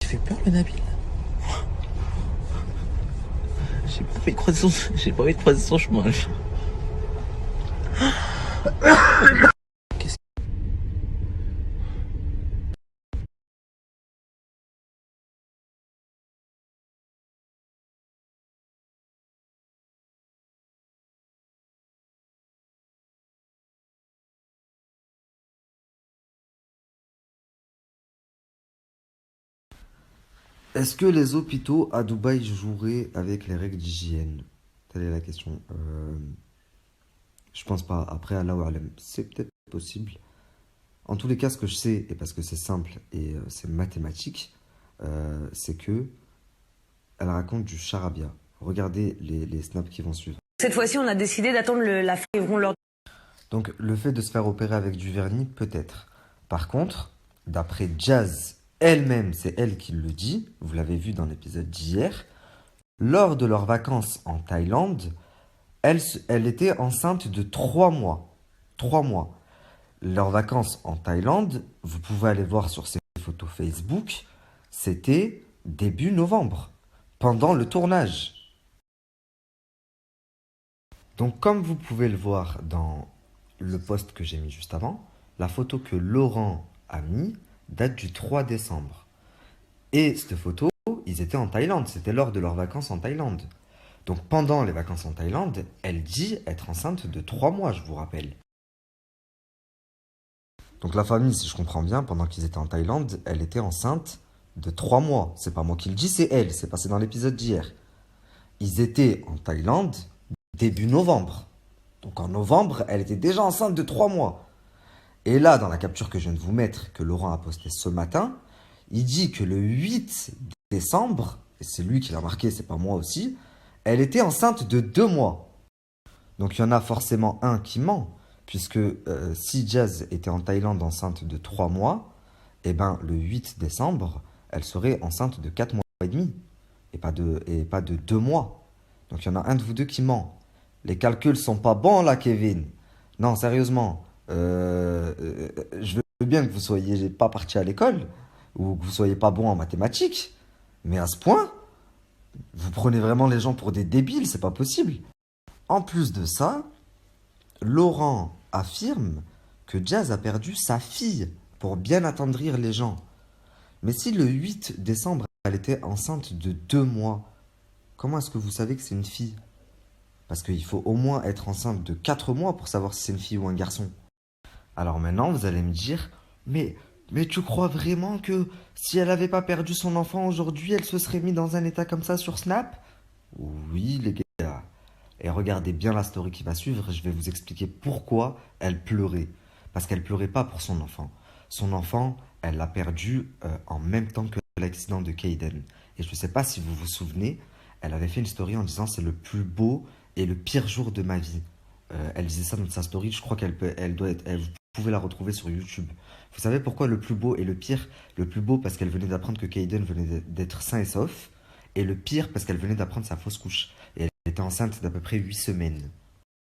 fait peur, le Nabil. J'ai pas envie de croiser son chemin, lui. Qu'est-ce Est-ce que les hôpitaux à Dubaï joueraient avec les règles d'hygiène? Telle est la question. Je pense pas. Après, Allahu Alam, c'est peut-être possible. En tous les cas, ce que je sais, et parce que c'est simple et c'est mathématique, c'est que elle raconte du charabia. Regardez les snaps qui vont suivre. Cette fois-ci, on a décidé d'attendre la fin. Ils vont leur... Donc, le fait de se faire opérer avec du vernis, peut-être. Par contre, d'après Jazz elle-même, c'est elle qui le dit, vous l'avez vu dans l'épisode d'hier, lors de leurs vacances en Thaïlande, elle était enceinte de 3 mois. 3 mois. Leurs vacances en Thaïlande, vous pouvez aller voir sur ses photos Facebook, c'était début novembre, pendant le tournage. Donc comme vous pouvez le voir dans le post que j'ai mis juste avant, la photo que Laurent a mis date du 3 décembre. Et cette photo, ils étaient en Thaïlande, c'était lors de leurs vacances en Thaïlande. Donc pendant les vacances en Thaïlande, elle dit être enceinte de 3 mois, je vous rappelle. Donc la famille, si je comprends bien, pendant qu'ils étaient en Thaïlande, elle était enceinte de 3 mois. C'est pas moi qui le dis, c'est elle, c'est passé dans l'épisode d'hier. Ils étaient en Thaïlande début novembre. Donc en novembre, elle était déjà enceinte de 3 mois. Et là, dans la capture que je viens de vous mettre, que Laurent a postée ce matin, il dit que le 8 décembre, et c'est lui qui l'a marqué, c'est pas moi aussi, elle était enceinte de 2 mois. Donc il y en a forcément un qui ment, puisque si Jazz était en Thaïlande enceinte de 3 mois, eh ben le 8 décembre, elle serait enceinte de 4 mois et demi, et pas de 2 mois. Donc il y en a un de vous deux qui ment. Les calculs sont pas bons là, Kevin. Non, sérieusement, je veux bien que vous soyez pas parti à l'école, ou que vous soyez pas bon en mathématiques, mais à ce point, vous prenez vraiment les gens pour des débiles, c'est pas possible. En plus de ça, Laurent affirme que Jazz a perdu sa fille pour bien attendrir les gens. Mais si le 8 décembre, elle était enceinte de 2 mois, comment est-ce que vous savez que c'est une fille? Parce qu'il faut au moins être enceinte de 4 mois pour savoir si c'est une fille ou un garçon. Alors maintenant, vous allez me dire, mais tu crois vraiment que si elle n'avait pas perdu son enfant aujourd'hui, elle se serait mise dans un état comme ça sur Snap? Oui, les gars. Et regardez bien la story qui va suivre, je vais vous expliquer pourquoi elle pleurait. Parce qu'elle pleurait pas pour son enfant. Son enfant, elle l'a perdu en même temps que l'accident de Kayden. Et je ne sais pas si vous vous souvenez, elle avait fait une story en disant c'est le plus beau et le pire jour de ma vie. Elle disait ça dans sa story, je crois vous pouvez la retrouver sur YouTube. Vous savez pourquoi le plus beau et le pire? Le plus beau parce qu'elle venait d'apprendre que Kayden venait d'être sain et sauf. Et le pire parce qu'elle venait d'apprendre sa fausse couche. Et elle était enceinte d'à peu près 8 semaines.